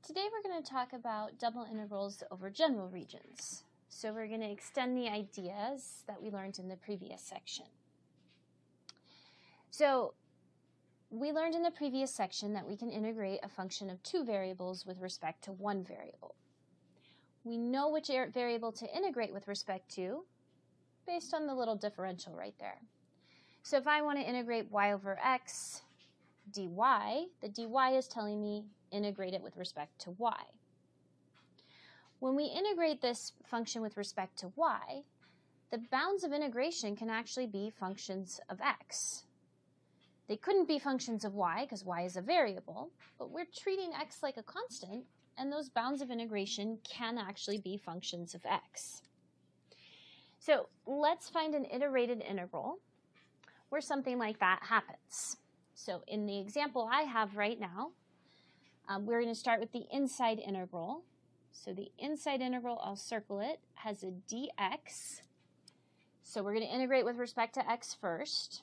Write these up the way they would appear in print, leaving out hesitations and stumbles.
Today we're going to talk about double integrals over general regions. So we're going to extend the ideas that we learned in the previous section. So we learned in the previous section that we can integrate a function of two variables with respect to one variable. We know which variable to integrate with respect to based on the little differential right there. So if I want to integrate y over x dy, the dy is telling me integrate it with respect to y. When we integrate this function with respect to y, the bounds of integration can actually be functions of x. They couldn't be functions of y because y is a variable, but we're treating x like a constant, and those bounds of integration can actually be functions of x. So let's find an iterated integral where something like that happens. So in the example I have right now, we're going to start with the inside integral. So the inside integral, I'll circle it, has a dx. So we're going to integrate with respect to x first.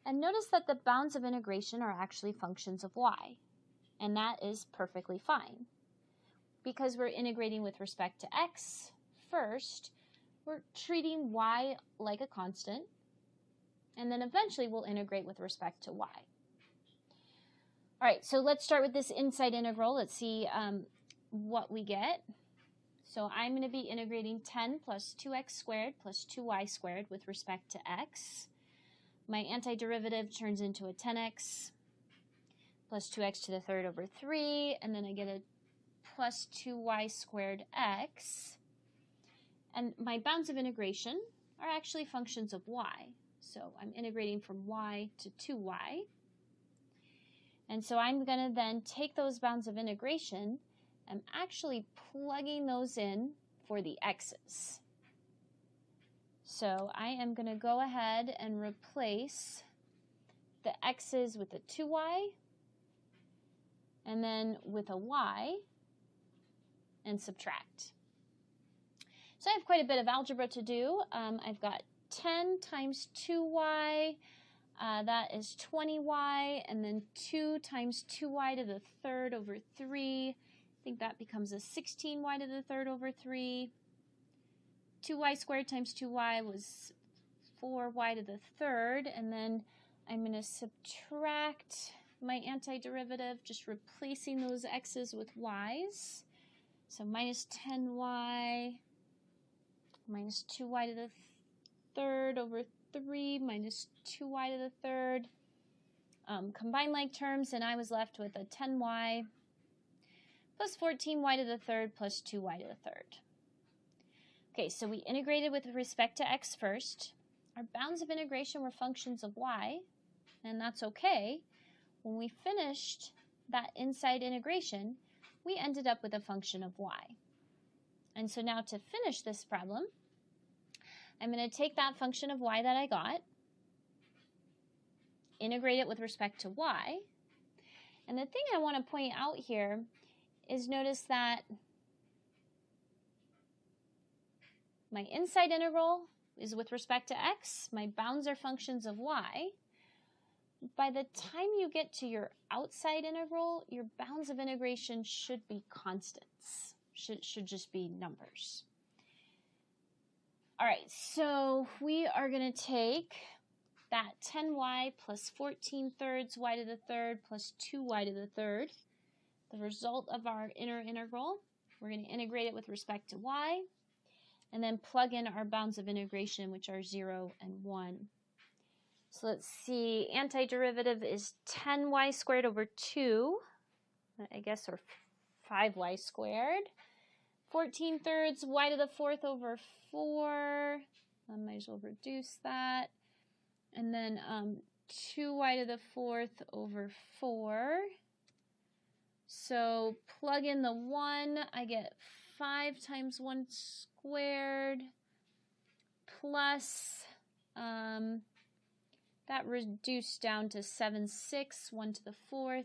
And notice that the bounds of integration are actually functions of y. And that is perfectly fine. Because we're integrating with respect to x first, we're treating y like a constant. And then eventually we'll integrate with respect to y. All right, so let's start with this inside integral. Let's see what we get. So I'm going to be integrating 10 plus 2x squared plus 2y squared with respect to x. My antiderivative turns into a 10x plus 2x to the third over 3, and then I get a plus 2y squared x. And my bounds of integration are actually functions of y. So I'm integrating from y to 2y. And so I'm going to then take those bounds of integration and actually plugging those in for the x's. So I am going to go ahead and replace the x's with a 2y and then with a y and subtract. So I have quite a bit of algebra to do. I've got 10 times 2y, that is 20y, and then 2 times 2y to the third over 3. I think that becomes a 16y to the third over 3. 2y squared times 2y was 4y to the third, and then I'm going to subtract my antiderivative, just replacing those x's with y's. So minus 10y minus 2y to the third over 3 minus 2y to the third. Combine like terms, and I was left with a 10y plus 14y to the third plus 2y to the third. Okay, so we integrated with respect to x first. Our bounds of integration were functions of y, and that's okay. When we finished that inside integration, we ended up with a function of y. And so now to finish this problem, I'm going to take that function of y that I got, integrate it with respect to y. And the thing I want to point out here is notice that my inside integral is with respect to x. My bounds are functions of y. By the time you get to your outside integral, your bounds of integration should be constants, should just be numbers. All right, so we are going to take that 10y plus 14 thirds y to the third plus 2y to the third, the result of our inner integral. We're going to integrate it with respect to y, and then plug in our bounds of integration, which are 0 and 1. So let's see, antiderivative is 10y squared over 2, I guess, or 5y squared. 14 thirds y to the fourth over 4. I might as well reduce that. And then 2y to the fourth over 4. So plug in the 1, I get 5 times 1 squared plus, that reduced down to 7 6, 1 to the fourth,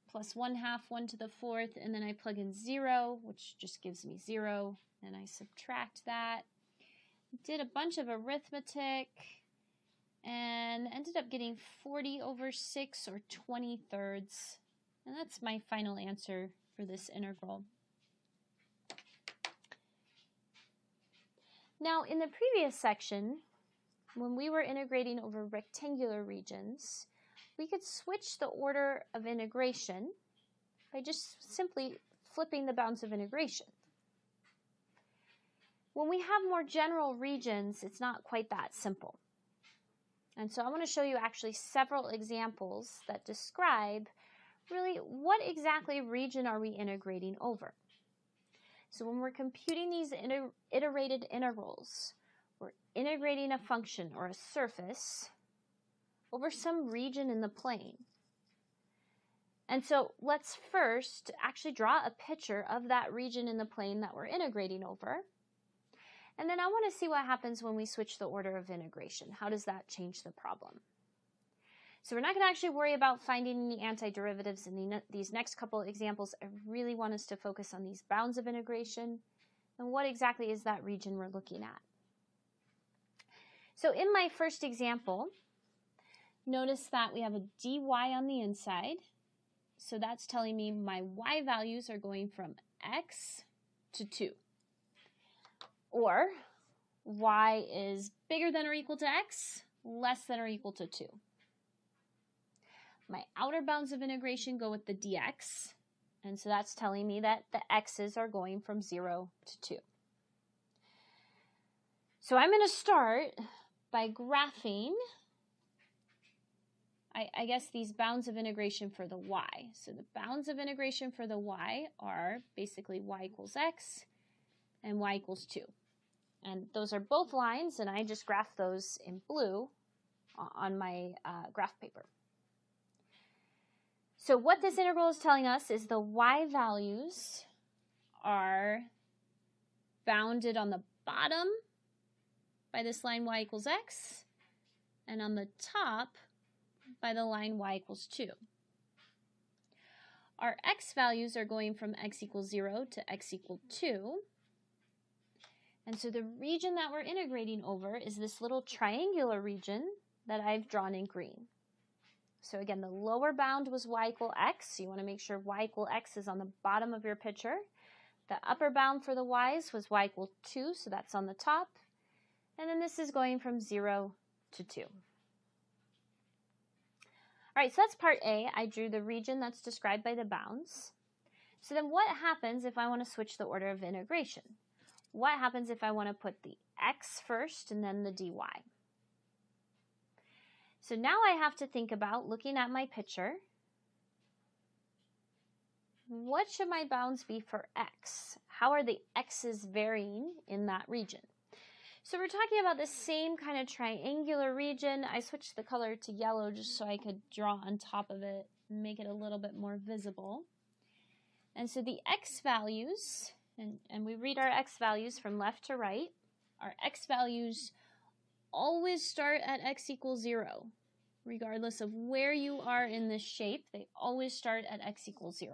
plus 1/2, 1 to the fourth, and then I plug in 0, which just gives me 0, and I subtract that. Did a bunch of arithmetic, and ended up getting 40 over 6, or 20 thirds. And that's my final answer for this integral. Now, in the previous section, when we were integrating over rectangular regions, we could switch the order of integration by just simply flipping the bounds of integration. When we have more general regions, it's not quite that simple. And so I want to show you actually several examples that describe really what exactly region are we integrating over. So when we're computing these iterated integrals, we're integrating a function or a surface over some region in the plane. And so let's first actually draw a picture of that region in the plane that we're integrating over. And then I want to see what happens when we switch the order of integration. How does that change the problem? So we're not going to actually worry about finding any antiderivatives in these next couple examples. I really want us to focus on these bounds of integration and what exactly is that region we're looking at. So in my first example, notice that we have a dy on the inside. So that's telling me my y values are going from x to 2. Or y is bigger than or equal to x, less than or equal to 2. My outer bounds of integration go with the dx, and so that's telling me that the x's are going from 0 to 2. So I'm going to start by graphing, I guess, these bounds of integration for the y. So the bounds of integration for the y are basically y equals x and y equals 2. And those are both lines, and I just graph those in blue on my graph paper. So what this integral is telling us is the y values are bounded on the bottom by this line y equals x, and on the top by the line y equals 2. Our x values are going from x equals 0 to x equals 2. And so the region that we're integrating over is this little triangular region that I've drawn in green. So again, the lower bound was y equal x. So you want to make sure y equal x is on the bottom of your picture. The upper bound for the y's was y equal 2, so that's on the top. And then this is going from 0 to 2. All right, so that's part A. I drew the region that's described by the bounds. So then what happens if I want to switch the order of integration? What happens if I want to put the x first and then the dy? So now I have to think about, looking at my picture, what should my bounds be for x? How are the x's varying in that region? So we're talking about the same kind of triangular region. I switched the color to yellow just so I could draw on top of it and make it a little bit more visible. And so the x values, and we read our x values from left to right, our x values always start at x equals 0. Regardless of where you are in this shape, they always start at x equals 0.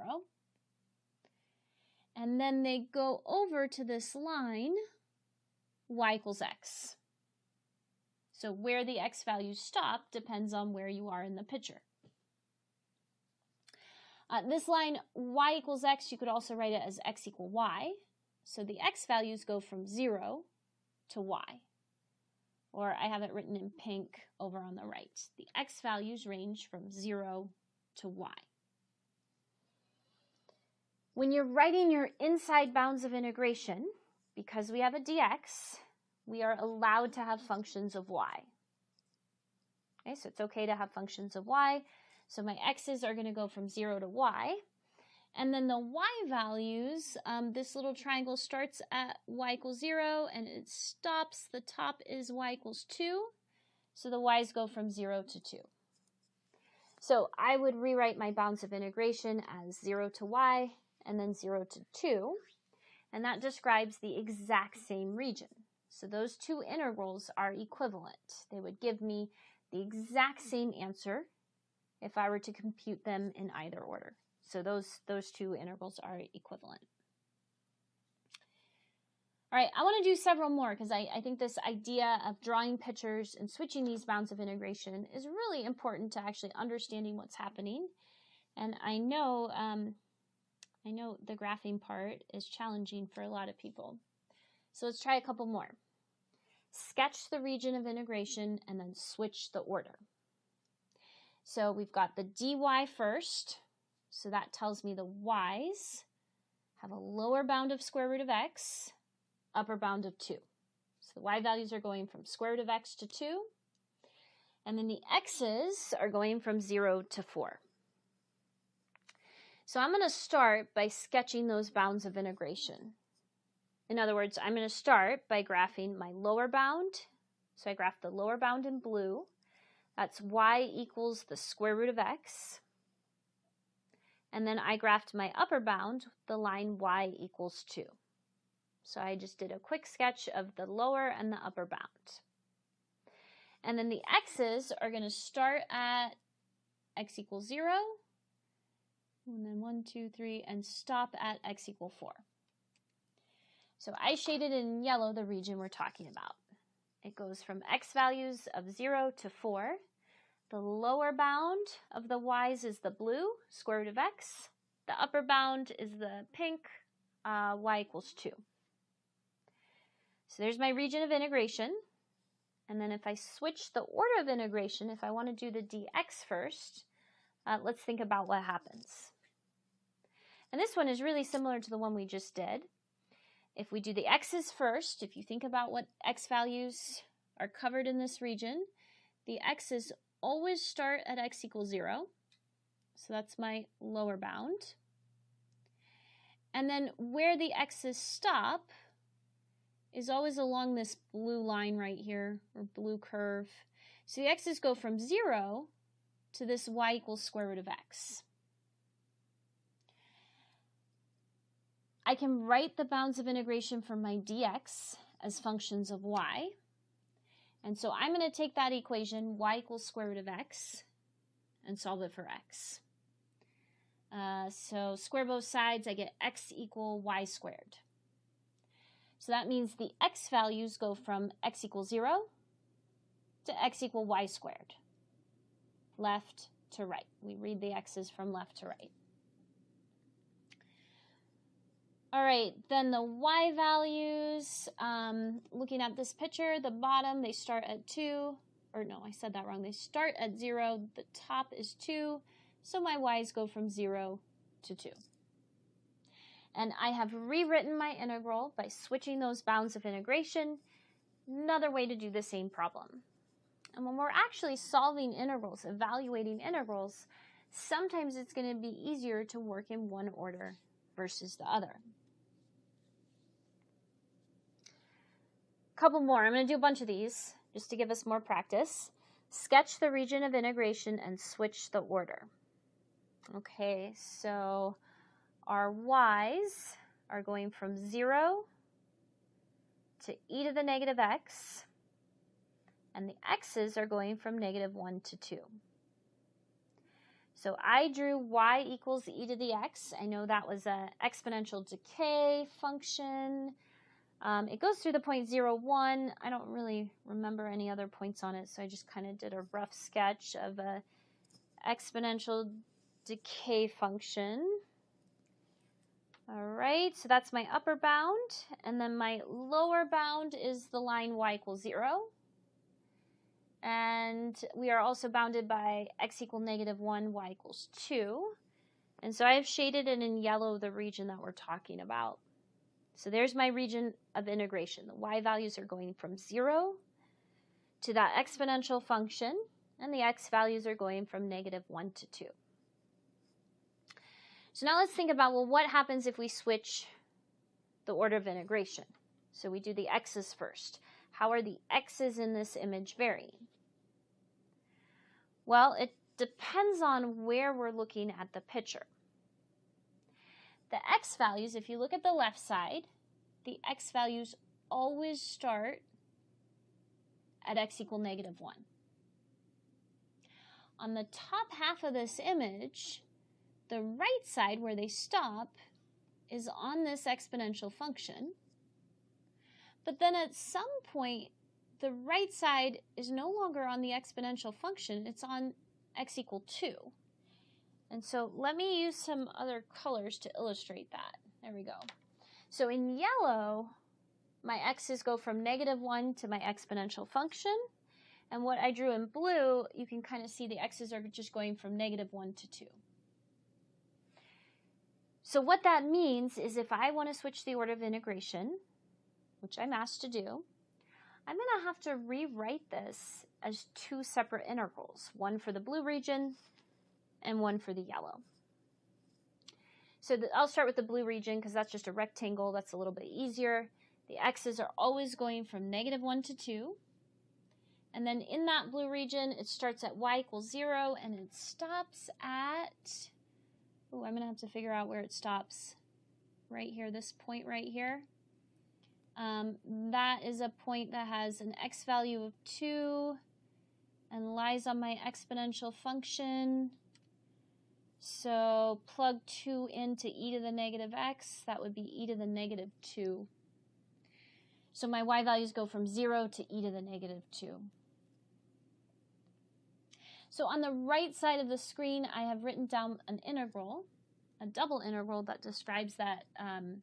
And then they go over to this line, y equals x. So where the x values stop depends on where you are in the picture. This line, y equals x, you could also write it as x equal y. So the x values go from 0 to y. Or I have it written in pink over on the right. The x values range from 0 to y. When you're writing your inside bounds of integration, because we have a dx, we are allowed to have functions of y. Okay, so it's okay to have functions of y. So my x's are going to go from 0 to y. And then the y values, this little triangle starts at y equals 0 and it stops. The top is y equals 2. So the y's go from 0 to 2. So I would rewrite my bounds of integration as 0 to y and then 0 to 2. And that describes the exact same region. So those two integrals are equivalent. They would give me the exact same answer if I were to compute them in either order. So those two integrals are equivalent. All right, I want to do several more because I think this idea of drawing pictures and switching these bounds of integration is really important to actually understanding what's happening. And I know the graphing part is challenging for a lot of people. So let's try a couple more. Sketch the region of integration and then switch the order. So we've got the dy first. So that tells me the y's have a lower bound of square root of x, upper bound of 2. So the y values are going from square root of x to 2. And then the x's are going from 0 to 4. So I'm going to start by sketching those bounds of integration. In other words, I'm going to start by graphing my lower bound. So I graph the lower bound in blue. That's y equals the square root of x. And then I graphed my upper bound, the line y equals 2. So I just did a quick sketch of the lower and the upper bound. And then the x's are going to start at x equals 0, and then 1, 2, 3, and stop at x equals 4. So I shaded in yellow the region we're talking about. It goes from x values of 0 to 4. The lower bound of the y's is the blue, square root of x. The upper bound is the pink, y equals 2. So there's my region of integration. And then if I switch the order of integration, if I want to do the dx first, let's think about what happens. And this one is really similar to the one we just did. If we do the x's first, if you think about what x values are covered in this region, the x's always start at x equals 0. So that's my lower bound. And then where the x's stop is always along this blue line right here, or blue curve. So the x's go from 0 to this y equals square root of x. I can write the bounds of integration for my dx as functions of y. And so I'm going to take that equation, y equals square root of x, and solve it for x. So square both sides, I get x equal y squared. So that means the x values go from x equals 0 to x equal y squared, left to right. We read the x's from left to right. All right, then the y values, looking at this picture, the bottom, they start at 2, or no, I said that wrong. They start at 0, the top is 2, so my y's go from 0 to 2. And I have rewritten my integral by switching those bounds of integration. Another way to do the same problem. And when we're actually solving integrals, evaluating integrals, sometimes it's going to be easier to work in one order versus the other. Couple more. I'm going to do a bunch of these just to give us more practice. Sketch the region of integration and switch the order. Okay, so our y's are going from 0 to e to the negative x, and the x's are going from -1 to 2. So I drew y equals e to the x. I know that was an exponential decay function. It goes through the point 0, 1. I don't really remember any other points on it, so I just kind of did a rough sketch of an exponential decay function. All right, so that's my upper bound, and then my lower bound is the line y equals 0. And we are also bounded by x equal -1, y equals 2. And so I have shaded it in yellow the region that we're talking about. So there's my region of integration. The y values are going from 0 to that exponential function, and the x values are going from -1 to 2. So now let's think about, well, what happens if we switch the order of integration? So we do the x's first. How are the x's in this image varying? Well, it depends on where we're looking at the picture. The x values, if you look at the left side, the x values always start at x equal -1. On the top half of this image, the right side where they stop is on this exponential function. But then at some point, the right side is no longer on the exponential function. It's on x equal 2. And so let me use some other colors to illustrate that. There we go. So in yellow, my x's go from -1 to my exponential function. And what I drew in blue, you can kind of see the x's are just going from -1 to 2. So what that means is if I want to switch the order of integration, which I'm asked to do, I'm going to have to rewrite this as 2 separate integrals, one for the blue region and one for the yellow. So I'll start with the blue region because that's just a rectangle. That's a little bit easier. The x's are always going from -1 to 2. And then in that blue region, it starts at y = 0 and it stops at, oh, I'm going to have to figure out where it stops. Right here, this point right here. That is a point that has an x value of 2 and lies on my exponential function. So plug 2 into e to the -x, that would be e to the -2. So my y values go from 0 to e to the -2. So on the right side of the screen, I have written down an integral, a double integral that describes that kind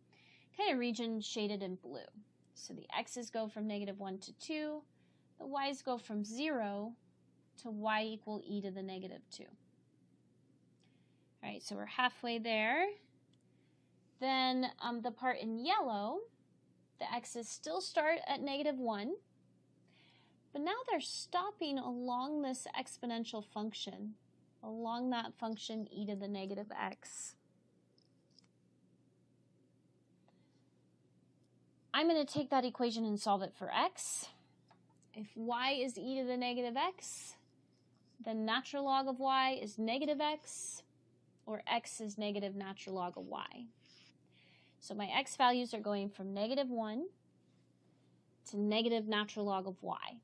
of region shaded in blue. So the x's go from -1 to 2, the y's go from 0 to y = e to the -2. All right, so we're halfway there. Then the part in yellow, the x's still start at -1, but now they're stopping along this exponential function, along that function e to the -x. I'm going to take that equation and solve it for x. If y is e to the -x, then natural log of y is -x, or x is negative natural log of y. So my x values are going from -1 to negative natural log of y.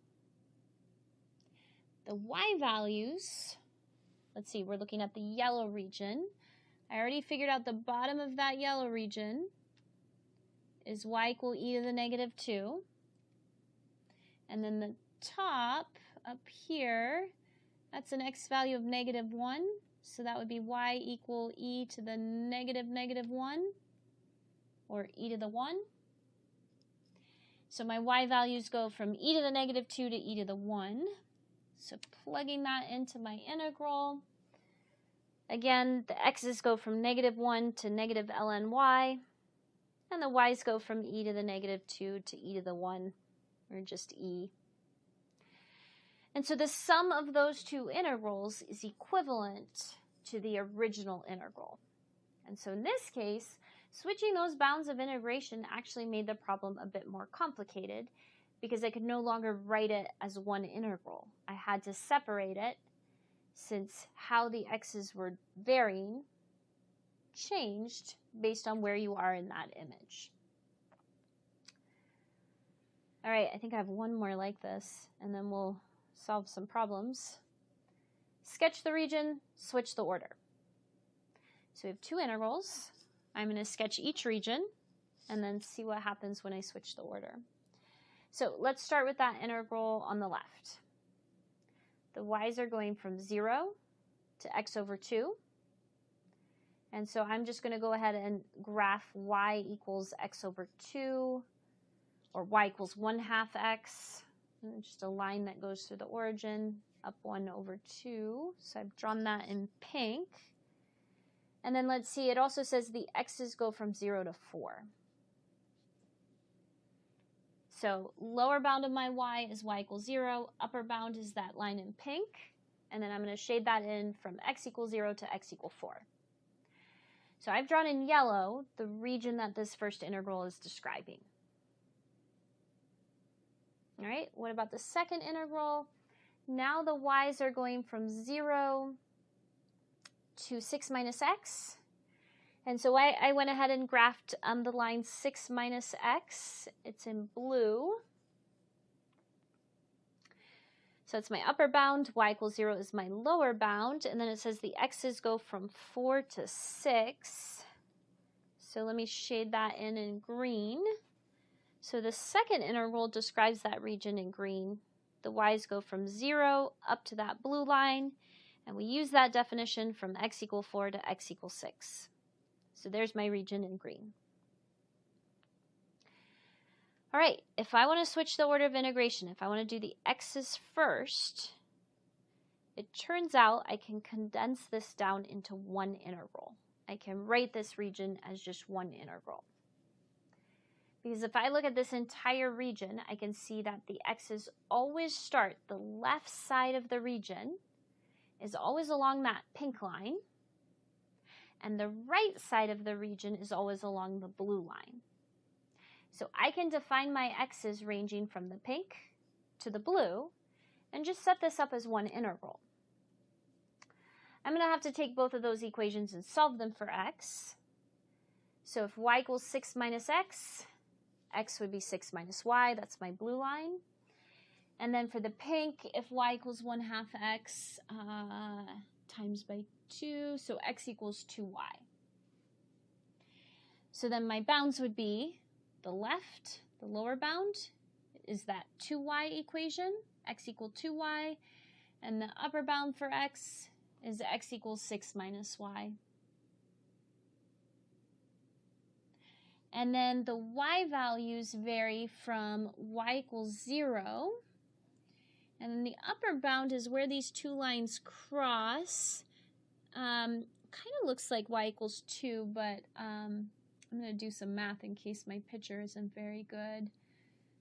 The y values, let's see, we're looking at the yellow region. I already figured out the bottom of that yellow region is y = e to the -2. And then the top up here, that's an x value of -1. So that would be y = e to the -1, or e to the 1. So my y values go from e to the -2 to e to the 1. So plugging that into my integral, again, the x's go from -1 to -ln y, and the y's go from e to the -2 to e to the 1, or just e. And so the sum of those two integrals is equivalent to the original integral. And so in this case, switching those bounds of integration actually made the problem a bit more complicated because I could no longer write it as one integral. I had to separate it since how the x's were varying changed based on where you are in that image. All right, I think I have one more like this, and then we'll solve some problems. Sketch the region, switch the order. So we have two integrals. I'm going to sketch each region and then see what happens when I switch the order. So let's start with that integral on the left. The y's are going from 0 to x over 2. And so I'm just going to go ahead and graph y = x over 2, or y = 1/2 x. And just a line that goes through the origin, up 1 over 2. So I've drawn that in pink. And then let's see, it also says the x's go from 0 to 4. So lower bound of my y is y = 0. Upper bound is that line in pink. And then I'm going to shade that in from x = 0 to x = 4. So I've drawn in yellow the region that this first integral is describing. All right, what about the second integral? Now the y's are going from 0 to 6 minus x. And so I went ahead and graphed the line 6 minus x. It's in blue. So it's my upper bound. Y = 0 is my lower bound. And then it says the x's go from 4 to 6. So let me shade that in green. So the second integral describes that region in green. The y's go from 0 up to that blue line. And we use that definition from x equal 4 to x equals 6. So there's my region in green. All right, if I want to switch the order of integration, if I want to do the x's first, it turns out I can condense this down into one integral. I can write this region as just one integral. Because if I look at this entire region, I can see that the x's always start, the left side of the region is always along that pink line, and the right side of the region is always along the blue line. So I can define my x's ranging from the pink to the blue and just set this up as one integral. I'm going to have to take both of those equations and solve them for x. So if y equals 6 minus x, x would be 6 minus y, that's my blue line. And then for the pink, if y equals 1/2 x times by 2, so x equals 2y. So then my bounds would be the left, the lower bound, is that 2y equation, x equal 2y, and the upper bound for x is x equals 6 minus y. And then the y values vary from y equals 0, and then the upper bound is where these two lines cross. Kind of looks like y equals 2, but I'm going to do some math in case my picture isn't very good.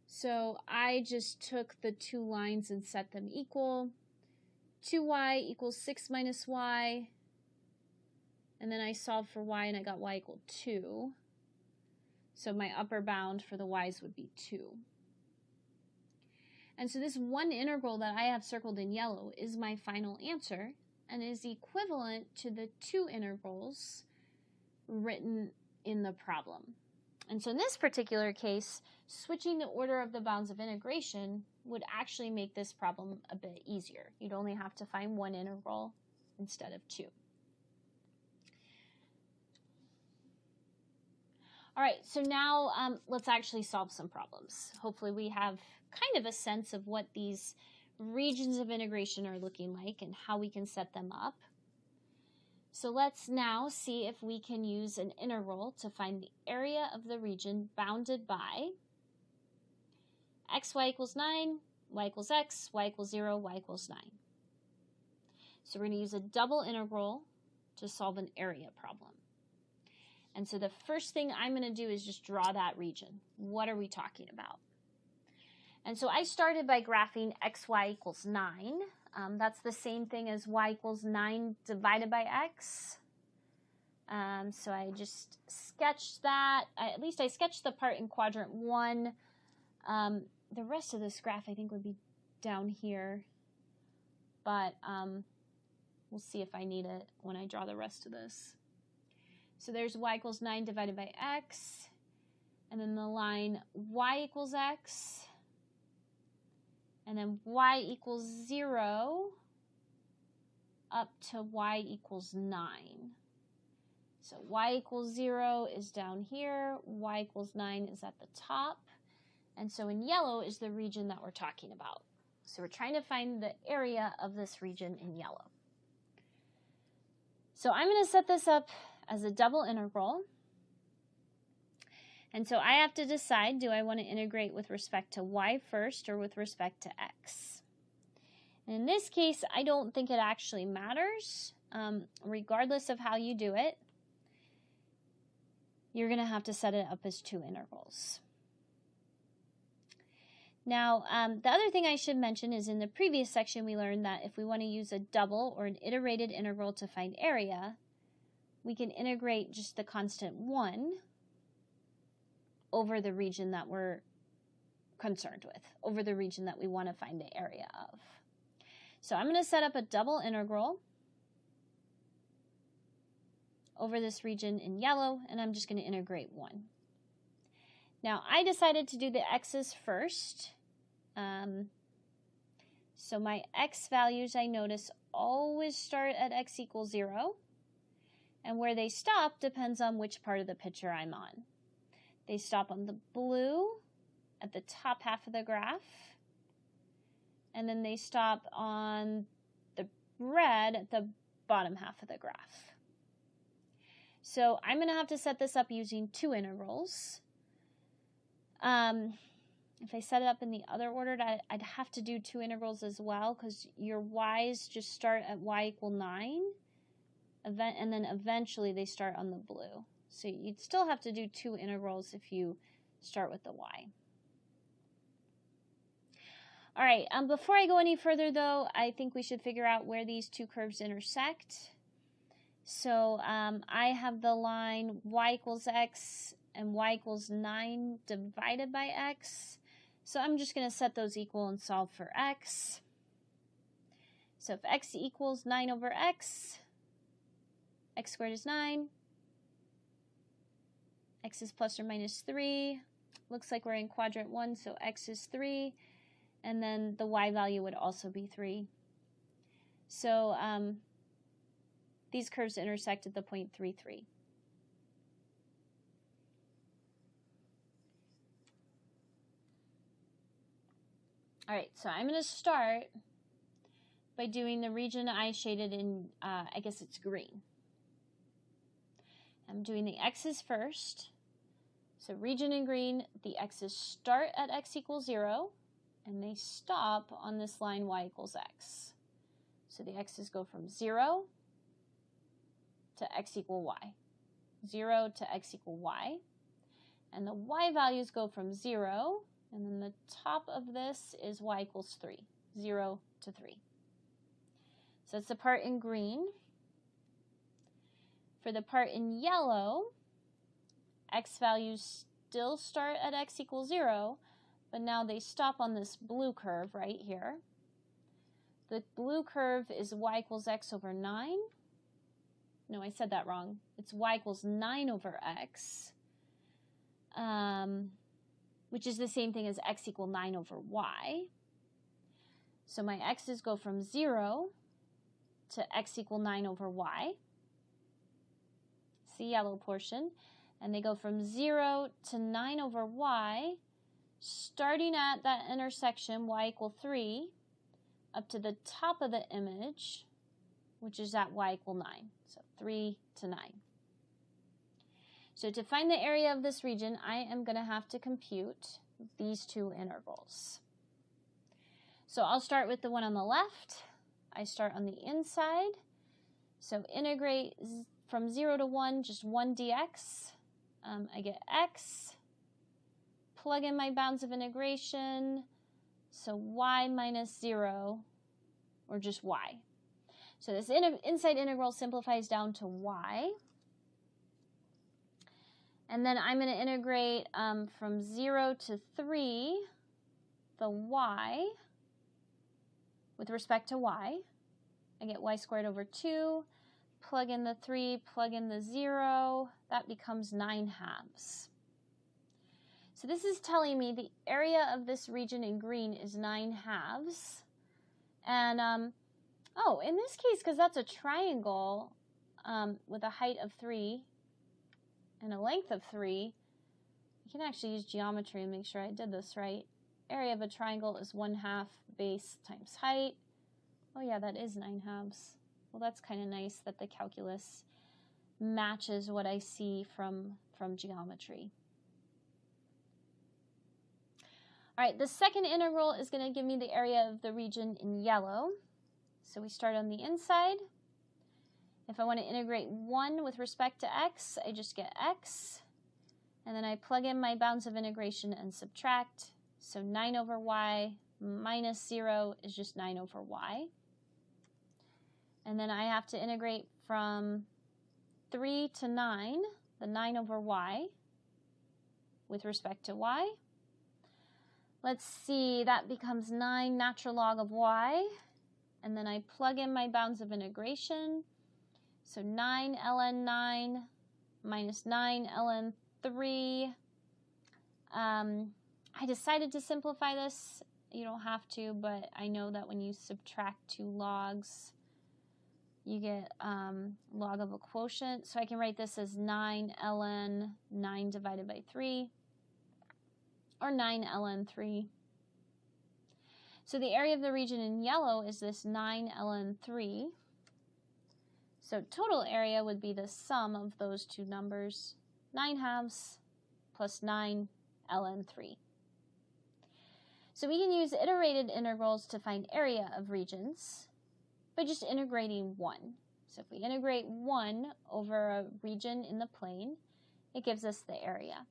So I just took the two lines and set them equal. 2y equals 6 minus y. And then I solved for y and I got y equal 2. So my upper bound for the y's would be 2. And so this one integral that I have circled in yellow is my final answer and is equivalent to the two integrals written in the problem. And so in this particular case, switching the order of the bounds of integration would actually make this problem a bit easier. You'd only have to find one integral instead of two. All right, so now let's actually solve some problems. Hopefully we have kind of a sense of what these regions of integration are looking like and how we can set them up. So let's now see if we can use an integral to find the area of the region bounded by xy equals 9, y equals x, y equals 0, y equals 9. So we're going to use a double integral to solve an area problem. And so the first thing I'm going to do is just draw that region. What are we talking about? And so I started by graphing xy equals 9. That's the same thing as y equals 9 divided by x. So I just sketched that. At least I sketched the part in quadrant 1. The rest of this graph I think would be down here. But we'll see if I need it when I draw the rest of this. So there's y equals 9 divided by x. And then the line y equals x. And then y equals 0 up to y equals 9. So y equals 0 is down here, y equals 9 is at the top. And so in yellow is the region that we're talking about. So we're trying to find the area of this region in yellow. So I'm going to set this up as a double integral. And so I have to decide, do I want to integrate with respect to y first or with respect to x? And in this case, I don't think it actually matters. Regardless of how you do it, you're going to have to set it up as two integrals. Now, the other thing I should mention is in the previous section we learned that if we want to use a double or an iterated integral to find area, we can integrate just the constant 1 over the region that we're concerned with, over the region that we want to find the area of. So I'm going to set up a double integral over this region in yellow, and I'm just going to integrate 1. Now, I decided to do the x's first. So my x values, I notice, always start at x equals 0. And where they stop depends on which part of the picture I'm on. They stop on the blue at the top half of the graph. And then they stop on the red at the bottom half of the graph. So I'm going to have to set this up using two integrals. If I set it up in the other order, I'd have to do two integrals as well, because your y's just start at y equal 9, and then eventually they start on the blue. So you'd still have to do two integrals if you start with the y. All right, before I go any further though, I think we should figure out where these two curves intersect. So I have the line y equals x and y equals 9 divided by x. So I'm just going to set those equal and solve for x. So if x equals 9 over x squared is 9. X is plus or minus 3. Looks like we're in quadrant 1, so x is 3. And then the y value would also be 3. So these curves intersect at the point 3, 3. All right, so I'm going to start by doing the region I shaded in, I guess it's green. I'm doing the x's first. So region in green, the x's start at x equals 0, and they stop on this line y equals x. So the x's go from 0 to x equal y. 0 to x equal y. And the y values go from 0, and then the top of this is y equals 3. 0 to 3. So that's the part in green. For the part in yellow, x values still start at x equals 0, but now they stop on this blue curve right here. The blue curve is y equals x over 9. No, I said that wrong. It's y equals 9 over x, which is the same thing as x equal 9 over y. So my x's go from 0 to x equal 9 over y. It's the yellow portion. And they go from 0 to 9 over y, starting at that intersection, y equal 3, up to the top of the image, which is at y equal 9. So 3 to 9. So to find the area of this region, I am going to have to compute these two integrals. So I'll start with the one on the left. I start on the inside. So integrate from 0 to 1, just 1 dx. I get x, plug in my bounds of integration, so y minus 0, or just y. So this inside integral simplifies down to y. And then I'm going to integrate from 0 to 3, the y, with respect to y. I get y squared over 2. Plug in the 3, plug in the 0, that becomes 9 halves. So this is telling me the area of this region in green is 9 halves. And, oh, in this case, because that's a triangle with a height of 3 and a length of 3, you can actually use geometry and make sure I did this right. Area of a triangle is 1/2 base times height. Oh yeah, that is 9 halves. Well, that's kind of nice that the calculus matches what I see from geometry. All right, the second integral is going to give me the area of the region in yellow. So we start on the inside. If I want to integrate 1 with respect to x, I just get x. And then I plug in my bounds of integration and subtract. So 9 over y minus 0 is just 9 over y. And then I have to integrate from 3 to 9, the 9 over y, with respect to y. Let's see, that becomes 9 natural log of y. And then I plug in my bounds of integration. So 9 ln 9 minus 9 ln 3. I decided to simplify this. You don't have to, but I know that when you subtract two logs, you get log of a quotient. So I can write this as 9 ln 9 divided by 3, or 9 ln 3. So the area of the region in yellow is this 9 ln 3. So total area would be the sum of those two numbers, 9/2 plus 9 ln 3. So we can use iterated integrals to find area of regions by just integrating 1. So if we integrate 1 over a region in the plane, it gives us the area.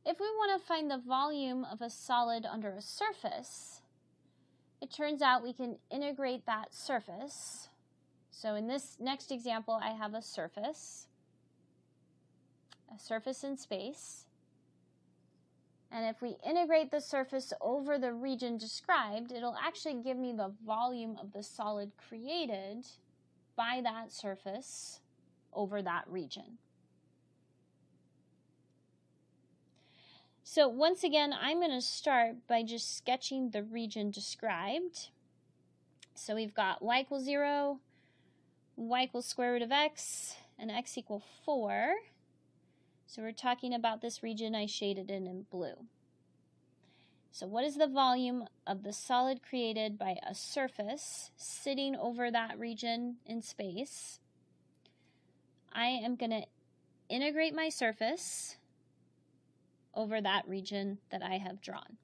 If we want to find the volume of a solid under a surface, it turns out we can integrate that surface. So in this next example, I have a surface in space. And if we integrate the surface over the region described, it'll actually give me the volume of the solid created by that surface over that region. So once again, I'm going to start by just sketching the region described. So we've got y equals 0, y equals square root of x, and x equals 4. So we're talking about this region I shaded in blue. So what is the volume of the solid created by a surface sitting over that region in space? I am going to integrate my surface over that region that I have drawn.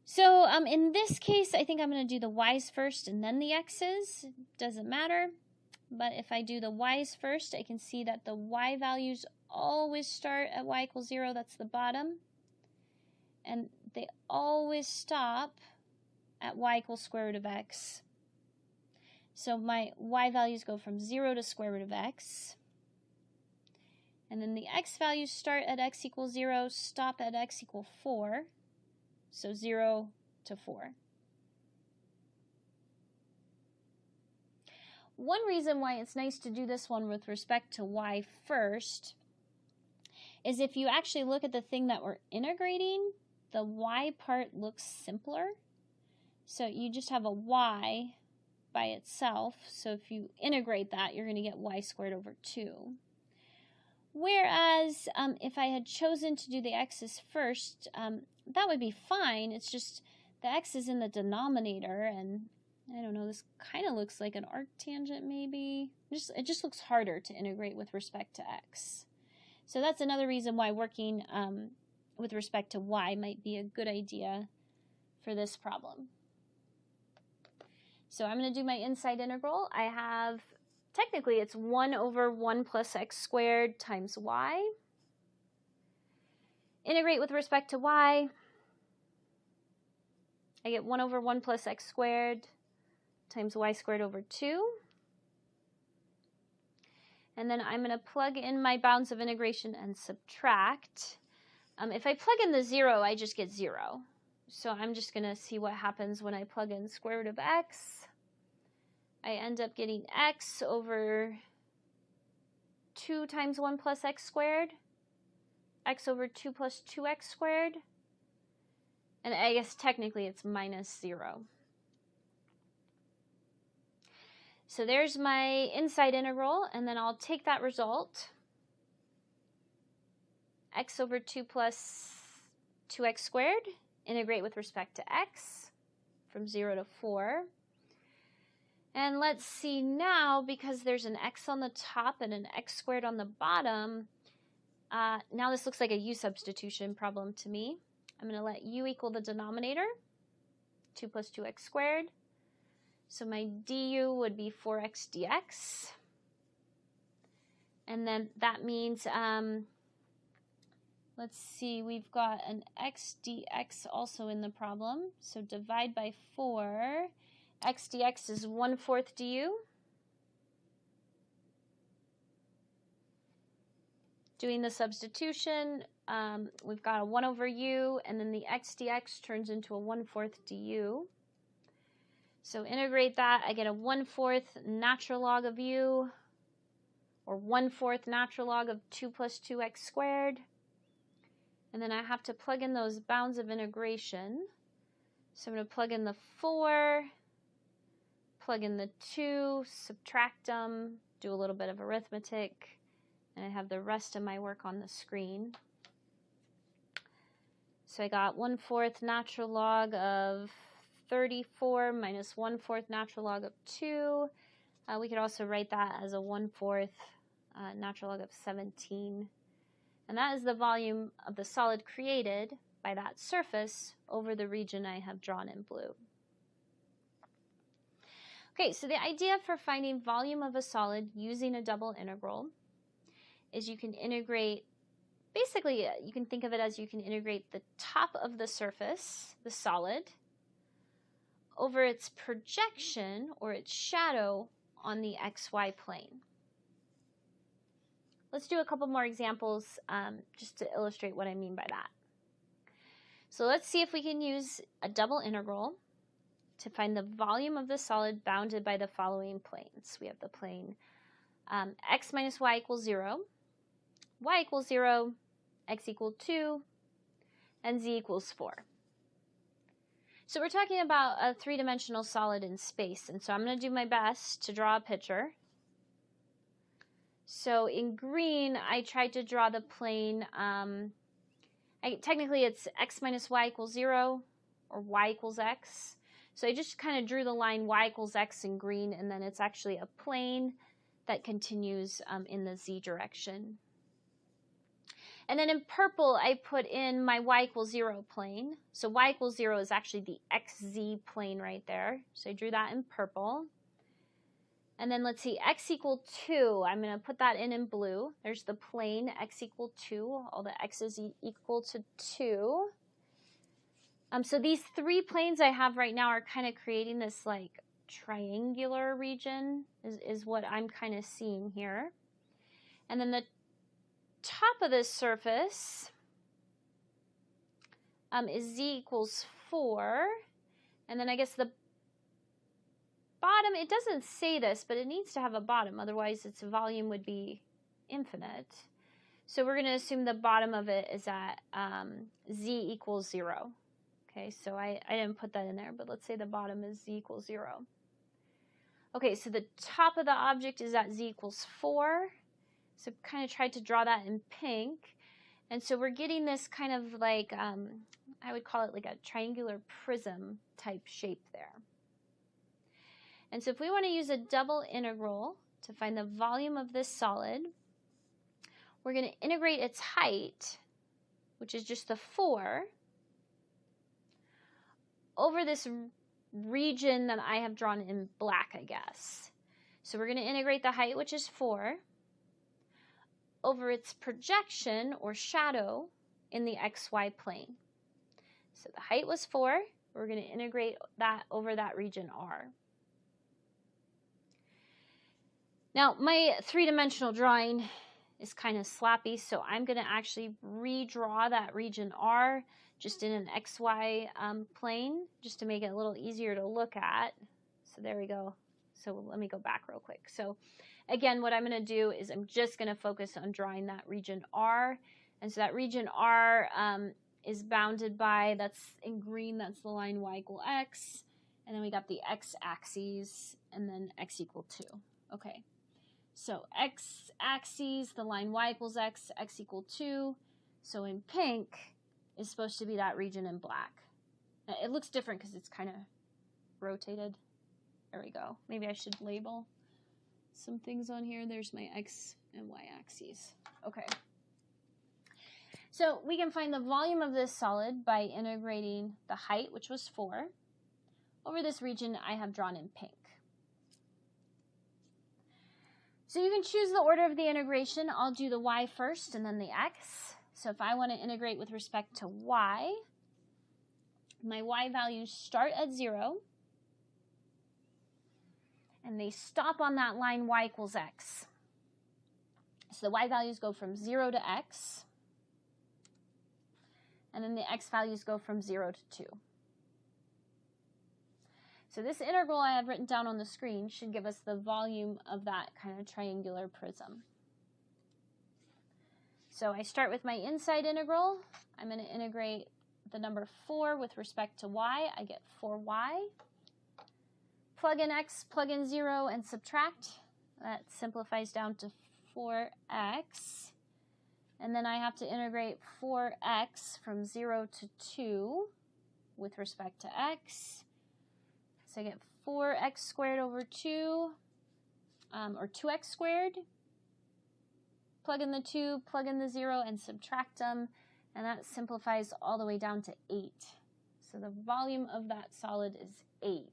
So in this case, I think I'm going to do the y's first and then the x's. Doesn't matter. But if I do the y's first, I can see that the y values always start at y equals 0. That's the bottom. And they always stop at y equals square root of x. So my y values go from 0 to square root of x. And then the x values start at x equals 0, stop at x equals 4. So 0 to 4. One reason why it's nice to do this one with respect to y first is if you actually look at the thing that we're integrating, the y part looks simpler. So you just have a y by itself. So if you integrate that, you're going to get y squared over 2. Whereas if I had chosen to do the x's first, that would be fine. It's just the x is in the denominator, and I don't know, this kind of looks like an arctangent maybe. It just looks harder to integrate with respect to x. So that's another reason why working with respect to y might be a good idea for this problem. So I'm going to do my inside integral. I have, technically it's 1 over 1 plus x squared times y. Integrate with respect to y. I get 1 over 1 plus x squared times y squared over 2. And then I'm going to plug in my bounds of integration and subtract. If I plug in the 0, I just get 0. So I'm just going to see what happens when I plug in square root of x. I end up getting x over 2 times 1 plus x squared, x over 2 plus 2x squared, and I guess technically it's minus 0. So there's my inside integral, and then I'll take that result, x over 2 plus 2x squared, integrate with respect to x from 0 to 4. And let's see now, because there's an x on the top and an x squared on the bottom, now this looks like a u substitution problem to me. I'm going to let u equal the denominator, 2 plus 2x squared. So my du would be 4x dx. And then that means, let's see, we've got an x dx also in the problem. So divide by 4. X dx is 1/4 du. Doing the substitution, we've got a 1 over u, and then the x dx turns into a 1/4 du. So integrate that, I get a 1/4 natural log of u, or 1/4 natural log of 2 plus 2x squared. And then I have to plug in those bounds of integration. So I'm going to plug in the 4, plug in the 2, subtract them, do a little bit of arithmetic, and I have the rest of my work on the screen. So I got 1/4 natural log of 34 minus 1/4 natural log of 2. We could also write that as a 1/4 natural log of 17. And that is the volume of the solid created by that surface over the region I have drawn in blue. Okay, so the idea for finding volume of a solid using a double integral is you can integrate, basically you can think of it as you can integrate the top of the surface, the solid, over its projection or its shadow on the xy plane. Let's do a couple more examples just to illustrate what I mean by that. So let's see if we can use a double integral to find the volume of the solid bounded by the following planes. We have the plane x minus y equals 0, y equals 0, x equals 2, and z equals 4. So we're talking about a three-dimensional solid in space, and so I'm going to do my best to draw a picture. So in green, I tried to draw the plane, technically it's x minus y equals 0, or y equals x. So I just kind of drew the line y equals x in green, and then it's actually a plane that continues in the z direction. And then in purple, I put in my y equals 0 plane. So y equals 0 is actually the xz plane right there. So I drew that in purple. And then let's see, x equal 2, I'm going to put that in blue. There's the plane x equal 2, all the x's equal to 2. So these three planes I have right now are kind of creating this like triangular region is what I'm kind of seeing here. And then the top of this surface is z equals 4. And then I guess the bottom, it doesn't say this, but it needs to have a bottom, otherwise its volume would be infinite. So we're going to assume the bottom of it is at z equals 0. Okay, so I didn't put that in there, but let's say the bottom is z equals 0. Okay, so the top of the object is at z equals 4. So kind of tried to draw that in pink. And so we're getting this kind of like, I would call it like a triangular prism type shape there. And so if we want to use a double integral to find the volume of this solid, we're going to integrate its height, which is just the 4, over this region that I have drawn in black, I guess. So we're going to integrate the height, which is 4, over its projection or shadow in the xy plane. So the height was 4. We're going to integrate that over that region R. Now, my three-dimensional drawing is kind of sloppy, so I'm going to actually redraw that region R just in an XY plane, just to make it a little easier to look at. So there we go. So let me go back real quick. So again, what I'm going to do is I'm just going to focus on drawing that region R. And so that region R is bounded by, that's in green, that's the line y equal x. And then we got the x-axis, and then x equal 2. Okay. So x-axis, the line y equals x, x equal 2. So in pink is supposed to be that region in black. It looks different because it's kind of rotated. There we go. Maybe I should label some things on here. There's my x and y axes. Okay. So we can find the volume of this solid by integrating the height, which was 4, over this region I have drawn in pink. So you can choose the order of the integration. I'll do the y first and then the x. So if I want to integrate with respect to y, my y values start at 0, and they stop on that line y equals x. So the y values go from 0 to x, and then the x values go from 0 to 2. So this integral I have written down on the screen should give us the volume of that kind of triangular prism. So I start with my inside integral. I'm going to integrate the number 4 with respect to y. I get 4y. Plug in x, plug in 0, and subtract. That simplifies down to 4x. And then I have to integrate 4x from 0 to 2 with respect to x. So I get 4x squared over 2, or 2x squared. Plug in the 2, plug in the 0, and subtract them. And that simplifies all the way down to 8. So the volume of that solid is 8.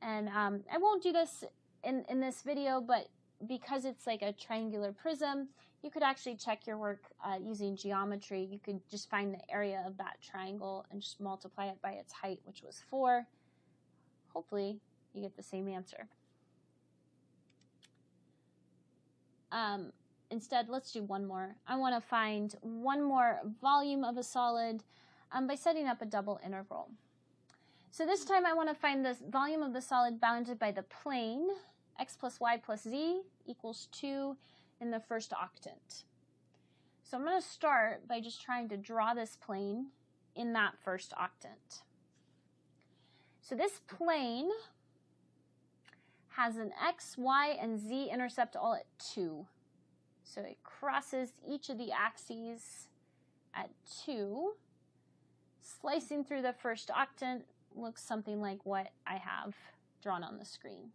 And I won't do this in this video, but because it's like a triangular prism, you could actually check your work using geometry. You could just find the area of that triangle and just multiply it by its height, which was 4. Hopefully, you get the same answer. Instead, let's do one more. I want to find one more volume of a solid by setting up a double integral. So this time I want to find the volume of the solid bounded by the plane x plus y plus z equals 2 in the first octant. So I'm going to start by just trying to draw this plane in that first octant. So this plane has an x, y, and z intercept all at 2. So it crosses each of the axes at 2. Slicing through the first octant looks something like what I have drawn on the screen.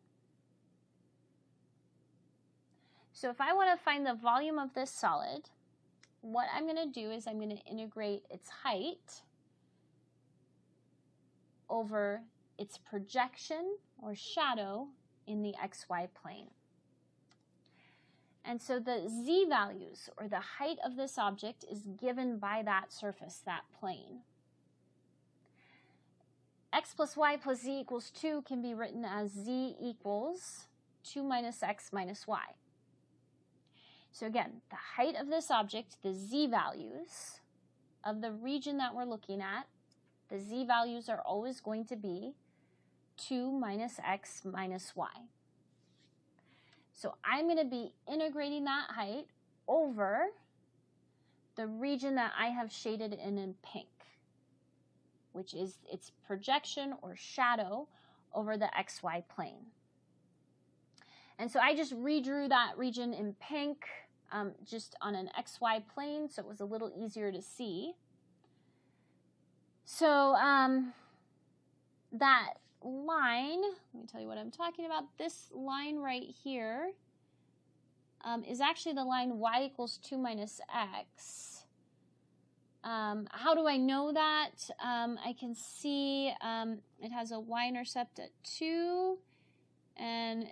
So if I want to find the volume of this solid, what I'm going to do is I'm going to integrate its height over its projection or shadow in the xy plane. And so the z values, or the height of this object, is given by that surface, that plane. X plus y plus z equals 2 can be written as z equals 2 minus x minus y. So again, the height of this object, the z values of the region that we're looking at, the z values are always going to be 2 minus x minus y. So I'm going to be integrating that height over the region that I have shaded in pink, which is its projection or shadow over the xy plane. And so I just redrew that region in pink just on an xy plane, so it was a little easier to see. So that line, let me tell you what I'm talking about. This line right here is actually the line y equals 2 minus x. How do I know that? I can see it has a y-intercept at 2, and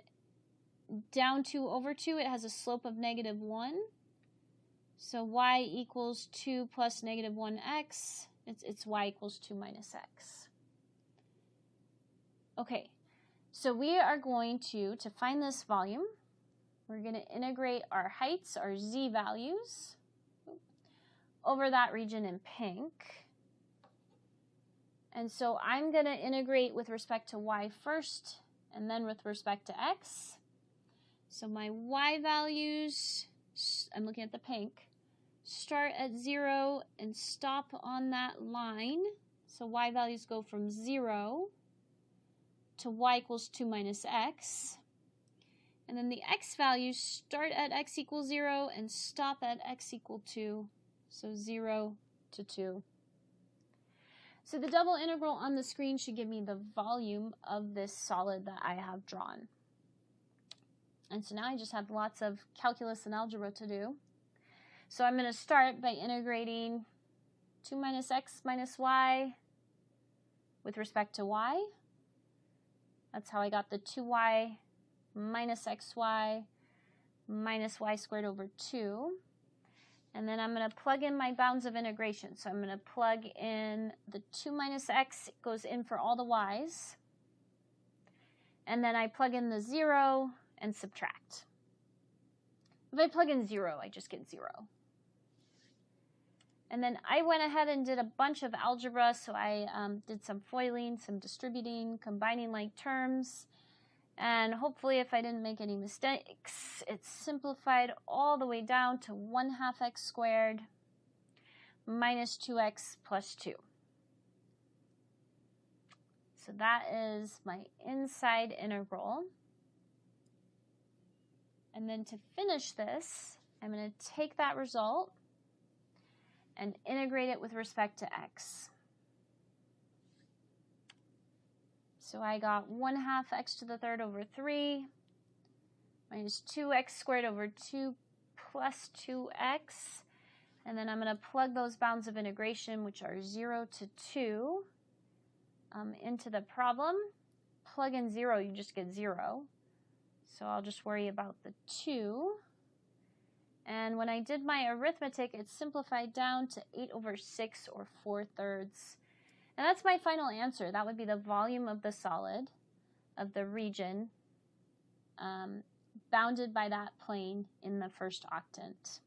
down 2 over 2, it has a slope of negative 1. So y equals 2 plus negative 1x. It's y equals 2 minus x. Okay, so we are going to find this volume, we're going to integrate our heights, our z values, over that region in pink. And so I'm going to integrate with respect to y first, and then with respect to x. So my y values, I'm looking at the pink, start at 0 and stop on that line. So y values go from 0 to y equals 2 minus x. And then the x values start at x equals 0 and stop at x equal 2. So 0 to 2. So the double integral on the screen should give me the volume of this solid that I have drawn. And so now I just have lots of calculus and algebra to do. So I'm going to start by integrating 2 minus x minus y with respect to y. That's how I got the 2y minus xy minus y squared over 2. And then I'm going to plug in my bounds of integration. So I'm going to plug in the 2 minus x, goes in for all the y's. And then I plug in the 0 and subtract. If I plug in 0, I just get 0. And then I went ahead and did a bunch of algebra. So I did some foiling, some distributing, combining like terms. And hopefully, if I didn't make any mistakes, it's simplified all the way down to 1/2 x squared minus 2x plus 2. So that is my inside integral. And then to finish this, I'm going to take that result and integrate it with respect to x. So I got 1/2 x to the third over 3 minus 2x squared over 2 plus 2x. And then I'm going to plug those bounds of integration, which are 0 to 2, into the problem. Plug in 0, you just get 0. So I'll just worry about the 2. And when I did my arithmetic, it simplified down to 8 over 6, or 4/3. And that's my final answer. That would be the volume of the solid of the region bounded by that plane in the first octant.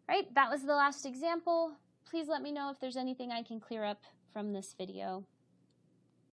Right, that was the last example. Please let me know if there's anything I can clear up from this video.